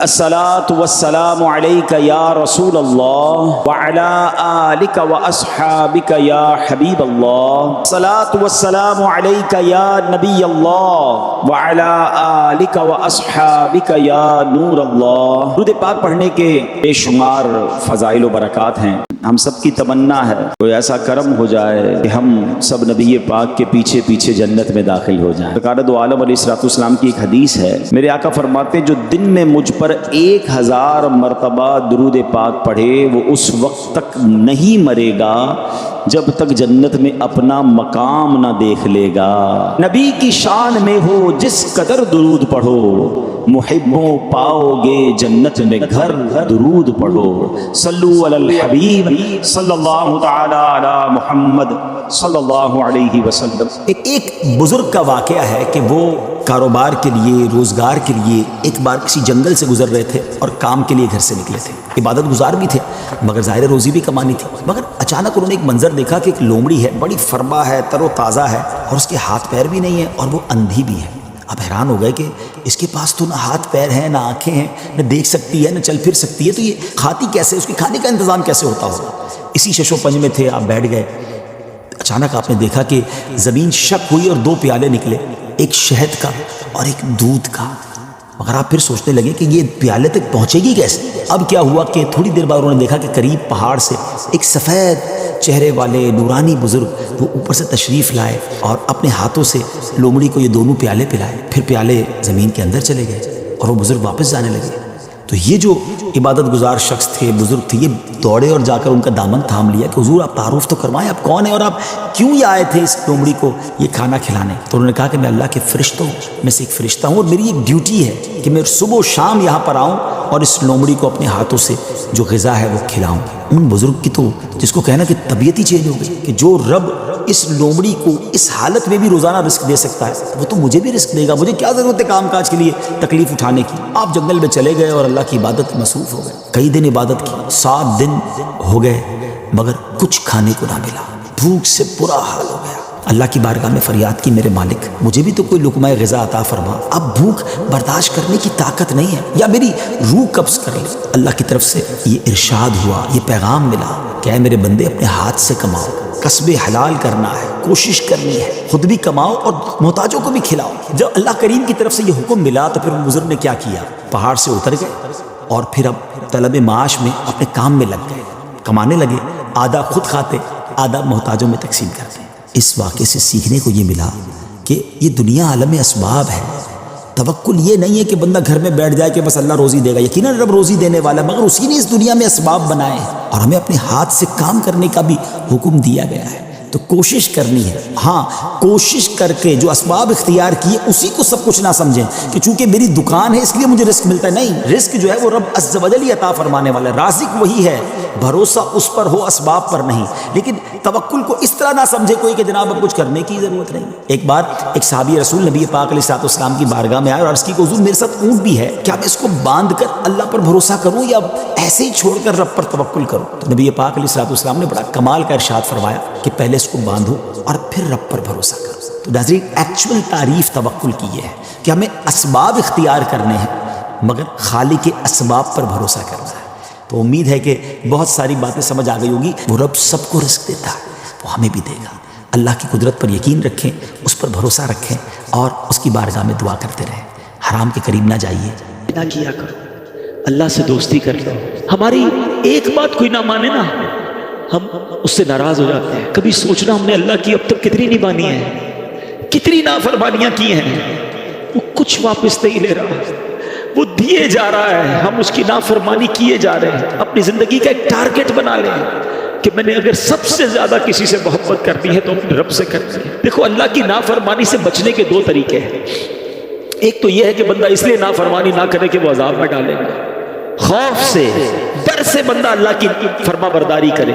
الصلاۃ والسلام علیک یا رسول اللہ وعلی آلک واصحابک یا حبیب اللہ، الصلاۃ والسلام علیک یا نبی اللہ وعلی آلک واصحابک یا نور اللہ۔ درود پاک پڑھنے کے بے شمار فضائل و برکات ہیں۔ ہم سب کی تمنا ہے کوئی ایسا کرم ہو جائے کہ ہم سب نبی پاک کے پیچھے پیچھے جنت میں داخل ہو جائیں۔ سرکار دو عالم علیہ الصلوۃ والسلام کی ایک حدیث ہے، میرے آقا فرماتے ہیں جو دن میں مجھ پر 1000 مرتبہ درود پاک پڑھے وہ اس وقت تک نہیں مرے گا جب تک جنت میں اپنا مقام نہ دیکھ لے گا۔ نبی کی شان میں ہو جس قدر درود پڑھو، محبوں پاؤ گے جنت میں گھر، درود پڑھو۔ صلو علی الحبیب صلی اللہ تعالی علی محمد صلی اللہ علیہ وسلم۔ ایک بزرگ کا واقعہ ہے کہ وہ کاروبار کے لیے، روزگار کے لیے ایک بار کسی جنگل سے گزر رہے تھے اور کام کے لیے گھر سے نکلے تھے۔ عبادت گزار بھی تھے مگر ظاہر روزی بھی کمانی تھی، مگر اچانک انہوں نے ایک منظر دیکھا کہ ایک لومڑی ہے، بڑی فربا ہے، تر و تازہ ہے، اور اس کے ہاتھ پیر بھی نہیں ہیں اور وہ اندھی بھی ہے۔ اب حیران ہو گئے کہ اس کے پاس تو نہ ہاتھ پیر ہیں، نہ آنکھیں ہیں، نہ دیکھ سکتی ہے، نہ چل پھر سکتی ہے، تو یہ کھاتی کیسے، اس کے کھانے کا انتظام کیسے ہوتا ہوگا؟ اسی شش و پنج میں تھے، آپ بیٹھ گئے۔ اچانک آپ نے دیکھا کہ زمین شک ہوئی اور 2 پیالے نکلے، ایک شہد کا اور ایک دودھ کا۔ مگر آپ پھر سوچنے لگے کہ یہ پیالے تک پہنچے گی کیسے؟ اب کیا ہوا کہ تھوڑی دیر بعد انہوں نے دیکھا کہ قریب پہاڑ سے ایک سفید چہرے والے نورانی بزرگ وہ اوپر سے تشریف لائے اور اپنے ہاتھوں سے لومڑی کو یہ دونوں پیالے پلائے، پھر پیالے زمین کے اندر چلے گئے اور وہ بزرگ واپس جانے لگے۔ تو یہ جو عبادت گزار شخص تھے، بزرگ تھے، یہ دوڑے اور جا کر ان کا دامن تھام لیا کہ حضور آپ تعارف تو کروائیں، آپ کون ہیں اور آپ کیوں یہ آئے تھے اس لومڑی کو یہ کھانا کھلانے؟ تو انہوں نے کہا کہ میں اللہ کے فرشتوں میں سے ایک فرشتہ ہوں اور میری ایک ڈیوٹی ہے کہ میں صبح و شام یہاں پر آؤں اور اس لومڑی کو اپنے ہاتھوں سے جو غذا ہے وہ کھلاؤں۔ ان بزرگ کی تو جس کو کہنا کہ طبیعت ہی چینج ہو گئی کہ جو رب اس لومڑی کو اس حالت میں بھی روزانہ رزق دے سکتا ہے وہ تو مجھے بھی رزق دے گا، مجھے کیا ضرورت ہے کام کاج کے لیے تکلیف اٹھانے کی۔ آپ جنگل میں چلے گئے اور اللہ کی عبادت میں مصروف ہو گئے، کئی دن عبادت کی، 7 دن ہو گئے مگر کچھ کھانے کو نہ ملا، بھوک سے برا حال ہو گیا۔ اللہ کی بارگاہ میں فریاد کی، میرے مالک مجھے بھی تو کوئی لقمہ غذا عطا فرما، اب بھوک برداشت کرنے کی طاقت نہیں ہے، یا میری روح قبض کر لے۔ اللہ کی طرف سے یہ ارشاد ہوا، یہ پیغام ملا کہ اے میرے بندے اپنے ہاتھ سے کماؤ، کسب حلال کرنا ہے، کوشش کرنی ہے، خود بھی کماؤ اور محتاجوں کو بھی کھلاؤ۔ جب اللہ کریم کی طرف سے یہ حکم ملا تو پھر بزرگ نے کیا کیا، پہاڑ سے اتر گئے اور پھر اب طلب معاش میں اپنے کام میں لگ گئے، کمانے لگے، آدھا خود کھاتے، آدھا محتاجوں میں تقسیم کرتے۔ اس واقعے سے سیکھنے کو یہ ملا کہ یہ دنیا عالم اسباب ہے، توکل یہ نہیں ہے کہ بندہ گھر میں بیٹھ جائے کہ بس اللہ روزی دے گا، یقیناً رب روزی دینے والا، مگر اسی نے اس دنیا میں اسباب بنائے ہیں اور ہمیں اپنے ہاتھ سے کام کرنے کا بھی حکم دیا گیا ہے، تو کوشش کرنی ہے۔ ہاں کوشش کر کے جو اسباب اختیار کیے اسی کو سب کچھ نہ سمجھیں کہ چونکہ میری دکان ہے اس لیے مجھے رزق ملتا ہے، نہیں، رزق جو ہے وہ رب عز و جل عطا فرمانے والا ہے، رازق وہی ہے، بھروسہ اس پر ہو اسباب پر نہیں۔ لیکن توکل کو اس طرح نہ سمجھے کوئی کہ جناب اب کچھ کرنے کی ضرورت نہیں۔ ایک بار ایک صحابی رسول نبی پاک علیہ الصلوۃ والسلام کی بارگاہ میں آئے اور عرض کی کہ حضور میرے ساتھ اونٹ بھی ہے، کیا میں اس کو باندھ کر اللہ پر بھروسہ کروں یا ایسے ہی چھوڑ کر رب پر توکل کروں؟ تو نبی پاک علیہ الصلوۃ والسلام نے بڑا کمال کا ارشاد فرمایا کہ پہلے اس کو باندھو اور پھر رب پر بھروسہ کرو۔ تو ناظرین ایکچول تعریف توکل کی یہ ہے کہ ہمیں اسباب اختیار کرنے ہیں مگر خالق کے اسباب پر بھروسہ کرنا ہے۔ تو امید ہے کہ بہت ساری باتیں سمجھ آ گئی ہوگی، وہ رب سب کو رزق دیتا ہے، وہ ہمیں بھی دے گا۔ اللہ کی قدرت پر یقین رکھیں، اس پر بھروسہ رکھیں اور اس کی بارگاہ میں دعا کرتے رہیں، حرام کے قریب نہ جائیے۔ نہ کیا کرو، اللہ سے دوستی کر لو۔ ہماری ایک بات کوئی نہ مانے نا ہم اس سے ناراض ہو جاتے ہیں۔ کبھی سوچنا ہم نے اللہ کی اب تک کتنی نبھانی ہے، کتنی نافرمانیاں کی ہیں، وہ کچھ واپس نہیں لے رہا، وہ دیے جا رہا ہے، ہم اس کی نافرمانی کیے جا رہے ہیں۔ اپنی زندگی کا ایک ٹارگٹ بنا لیں کہ میں نے اگر سب سے زیادہ کسی سے محبت کرنی ہے تو اپنے رب سے کرنی ہے۔ دیکھو اللہ کی نافرمانی سے بچنے کے 2 طریقے ہیں۔ ایک تو یہ ہے کہ بندہ اس لیے نافرمانی نہ کرے کہ وہ عذاب میں ڈالے گا، خوف سے، ڈر سے بندہ اللہ کی فرما برداری کرے،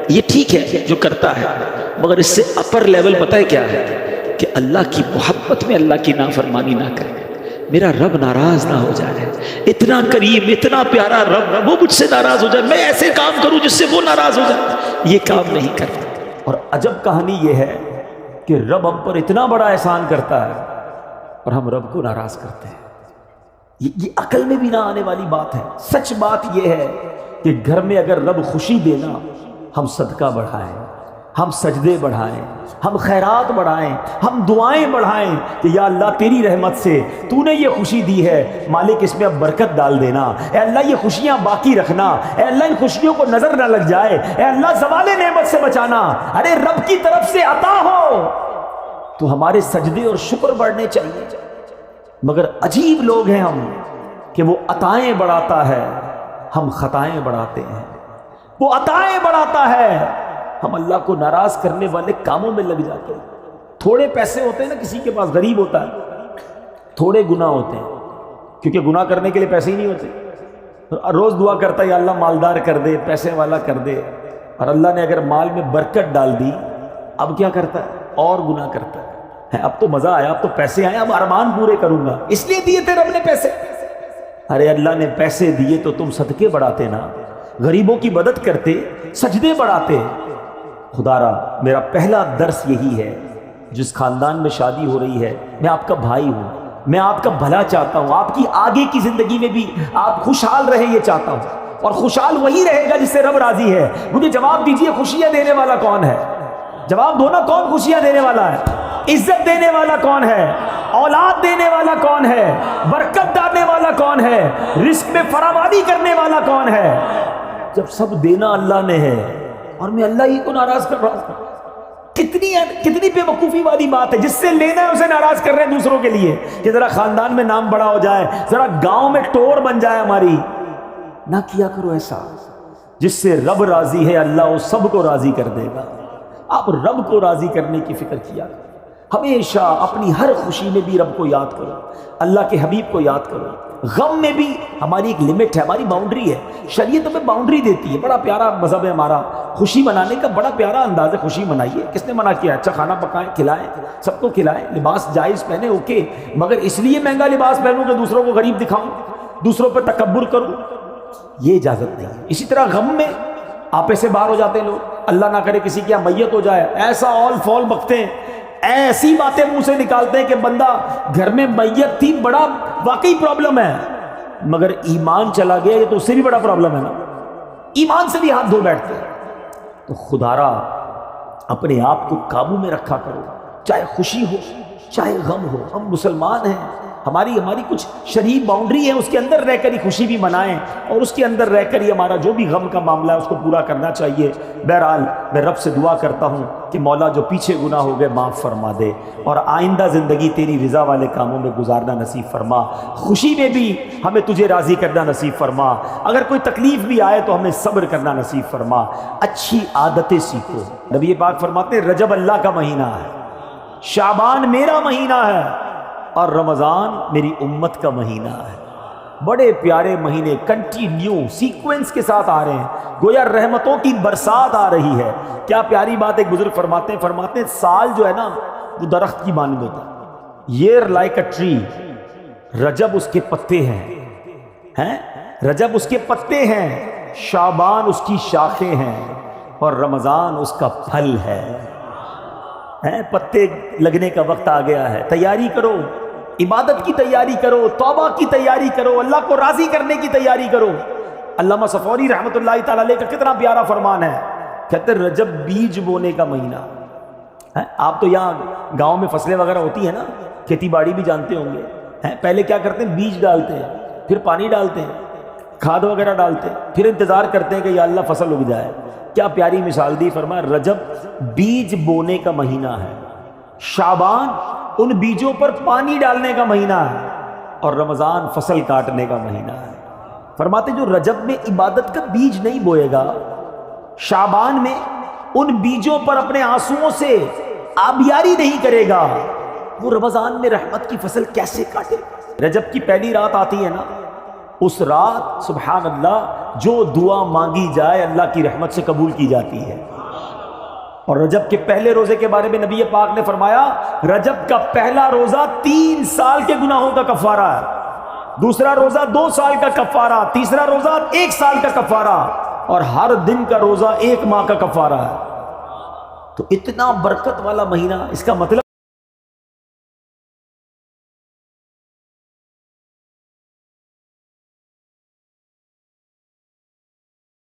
یہ ٹھیک ہے جو کرتا ہے، مگر اس سے اپر لیول پتہ ہے کیا ہے کہ اللہ کی محبت میں اللہ کی نافرمانی نہ کرے، میرا رب ناراض نہ ہو جائے، اتنا کریم اتنا پیارا رب وہ مجھ سے ناراض ہو جائے، میں ایسے کام کروں جس سے وہ ناراض ہو جائے، یہ کام نہیں کرتا۔ اور عجب کہانی یہ ہے کہ رب ہم پر اتنا بڑا احسان کرتا ہے اور ہم رب کو ناراض کرتے ہیں۔ یہ عقل میں بھی نہ آنے والی بات ہے۔ سچ بات یہ ہے کہ گھر میں اگر رب خوشی دینا، ہم صدقہ بڑھائیں، ہم سجدے بڑھائیں، ہم خیرات بڑھائیں، ہم دعائیں بڑھائیں کہ یا اللہ تیری رحمت سے تو نے یہ خوشی دی ہے، مالک اس میں اب برکت ڈال دینا، اے اللہ یہ خوشیاں باقی رکھنا، اے اللہ ان خوشیوں کو نظر نہ لگ جائے، اے اللہ زوال نعمت سے بچانا۔ ارے رب کی طرف سے عطا ہو تو ہمارے سجدے اور شکر بڑھنے چاہیے، مگر عجیب لوگ ہیں ہم کہ وہ عطائیں بڑھاتا ہے، ہم خطائیں بڑھاتے ہیں۔ وہ عطائیں بڑھاتا ہے، ہم اللہ کو ناراض کرنے والے کاموں میں لگ جاتے ہیں۔ تھوڑے پیسے ہوتے ہیں نا، کسی کے پاس غریب ہوتا ہے، تھوڑے گناہ ہوتے ہیں، کیونکہ گناہ کرنے کے لیے پیسے ہی نہیں ہوتے، روز دعا کرتا ہے یا اللہ مالدار کر دے، پیسے والا کر دے، اور اللہ نے اگر مال میں برکت ڈال دی اب کیا کرتا ہے؟ اور گناہ کرتا ہے۔ اب تو مزہ آیا، اب تو پیسے آئے، اب ارمان پورے کروں گا، اس لیے دیے تھے رب نے پیسے۔ ارے اللہ نے پیسے دیے تو تم صدقے بڑھاتے نا، غریبوں کی مدد کرتے، سجدے بڑھاتے۔ خدا را میرا پہلا درس یہی ہے، جس خاندان میں شادی ہو رہی ہے، میں آپ کا بھائی ہوں، میں آپ کا بھلا چاہتا ہوں، آپ کی آگے کی زندگی میں بھی آپ خوشحال رہے یہ چاہتا ہوں، اور خوشحال وہی رہے گا جس سے رب راضی ہے۔ مجھے جواب دیجئے، خوشیاں دینے والا کون ہے؟ جواب دو نا، کون خوشیاں دینے والا ہے؟ عزت دینے والا کون ہے؟ اولاد دینے والا کون ہے؟ برکت ڈالنے والا کون ہے؟ رزق میں فراوانی کرنے والا کون ہے؟ جب سب دینا اللہ نے ہے اور میں اللہ ہی کو ناراض کر رہا ہوں، کتنی بے وقوفی والی بات ہے۔ جس سے لینا ہے اسے ناراض کر رہے ہیں دوسروں کے لیے، کہ ذرا خاندان میں نام بڑا ہو جائے، ذرا گاؤں میں ٹور بن جائے ہماری۔ نہ کیا کرو ایسا، جس سے رب راضی ہے اللہ وہ سب کو راضی کر دے گا۔ آپ رب کو راضی کرنے کی فکر کیا کرو، ہمیشہ اپنی ہر خوشی میں بھی رب کو یاد کرو، اللہ کے حبیب کو یاد کرو۔ غم میں بھی ہماری ایک لمٹ ہے، ہماری باؤنڈری ہے، شریعت ہمیں باؤنڈری دیتی ہے۔ بڑا پیارا مذہب ہے ہمارا، خوشی منانے کا بڑا پیارا انداز ہے۔ خوشی منائیے، کس نے منع کیا؟ اچھا کھانا پکائیں، کھلائیں، سب کو کھلائیں، لباس جائز پہنے، اوکے، مگر اس لیے مہنگا لباس پہنوں کہ دوسروں کو غریب دکھاؤں، دوسروں پہ تکبر کروں، یہ اجازت نہیں ہے۔ اسی طرح غم میں آپے سے باہر ہو جاتے ہیں لوگ، اللہ نہ کرے کسی کی یہاں میت ہو جائے، ایسا اول فول بکتے ہیں، ایسی باتیں منہ سے نکالتے ہیں کہ بندہ گھر میں میت تھی، بڑا واقعی پرابلم ہے، مگر ایمان چلا گیا یہ تو اس سے بھی بڑا پرابلم ہے نا، ایمان سے بھی ہاتھ دھو بیٹھتے ہیں۔ تو خدارا اپنے آپ کو قابو میں رکھا کرو، چاہے خوشی ہو چاہے غم ہو۔ ہم مسلمان ہیں، ہماری کچھ شرعی باؤنڈری ہے، اس کے اندر رہ کر ہی خوشی بھی منائیں، اور اس کے اندر رہ کر ہی ہمارا جو بھی غم کا معاملہ ہے اس کو پورا کرنا چاہیے۔ بہرحال میں رب سے دعا کرتا ہوں کہ مولا جو پیچھے گناہ ہو گئے معاف فرما دے، اور آئندہ زندگی تیری رضا والے کاموں میں گزارنا نصیب فرما، خوشی میں بھی ہمیں تجھے راضی کرنا نصیب فرما، اگر کوئی تکلیف بھی آئے تو ہمیں صبر کرنا نصیب فرما، اچھی عادتیں سیکھو۔ نبی پاک فرماتے ہیں رجب اللہ کا مہینہ ہے، شعبان میرا مہینہ ہے، اور رمضان میری امت کا مہینہ ہے۔ بڑے پیارے مہینے کنٹینیو سیکوینس کے ساتھ آ رہے ہیں، گویا رحمتوں کی برسات آ رہی ہے۔ کیا پیاری بات ایک بزرگ فرماتے ہیں سال جو ہے نا وہ درخت کی مانند ہوتا ہے، year like a tree، رجب اس کے پتے ہیں، رجب اس کے پتے ہیں، شعبان اس کی شاخیں ہیں، اور رمضان اس کا پھل ہے۔ پتے لگنے کا وقت آ گیا ہے، تیاری کرو، عبادت کی تیاری کرو، توبہ کی تیاری کرو، اللہ کو راضی کرنے کی تیاری کرو۔ علامہ صفوری رحمۃ اللہ تعالی علیہ کا کتنا پیارا فرمان ہے، کہتے ہیں رجب بیج بونے کا مہینہ ہے۔ آپ تو یہاں گاؤں میں فصلیں وغیرہ ہوتی ہیں نا، کھیتی باڑی بھی جانتے ہوں گے، پہلے کیا کرتے ہیں؟ بیج ڈالتے ہیں، پھر پانی ڈالتے ہیں، کھاد وغیرہ ڈالتے ہیں، پھر انتظار کرتے ہیں کہ یا اللہ فصل اگ جائے۔ کیا پیاری مثال دی، فرمایا رجب بیج بونے کا مہینہ ہے، شعبان ان بیجوں پر پانی ڈالنے کا مہینہ ہے، اور رمضان فصل کاٹنے کا مہینہ ہے۔ فرماتے جو رجب میں عبادت کا بیج نہیں بوئے گا، شعبان میں ان بیجوں پر اپنے آنسوؤں سے آبیاری نہیں کرے گا، وہ رمضان میں رحمت کی فصل کیسے کاٹے؟ رجب کی پہلی رات آتی ہے نا، اس رات سبحان اللہ جو دعا مانگی جائے اللہ کی رحمت سے قبول کی جاتی ہے۔ اور رجب کے پہلے روزے کے بارے میں نبی پاک نے فرمایا رجب کا پہلا روزہ 3 سال کے گناہوں کا کفارہ ہے، دوسرا روزہ 2 سال کا کفارہ، تیسرا روزہ 1 سال کا کفارہ، اور ہر دن کا روزہ 1 ماہ کا کفارہ ہے۔ تو اتنا برکت والا مہینہ، اس کا مطلب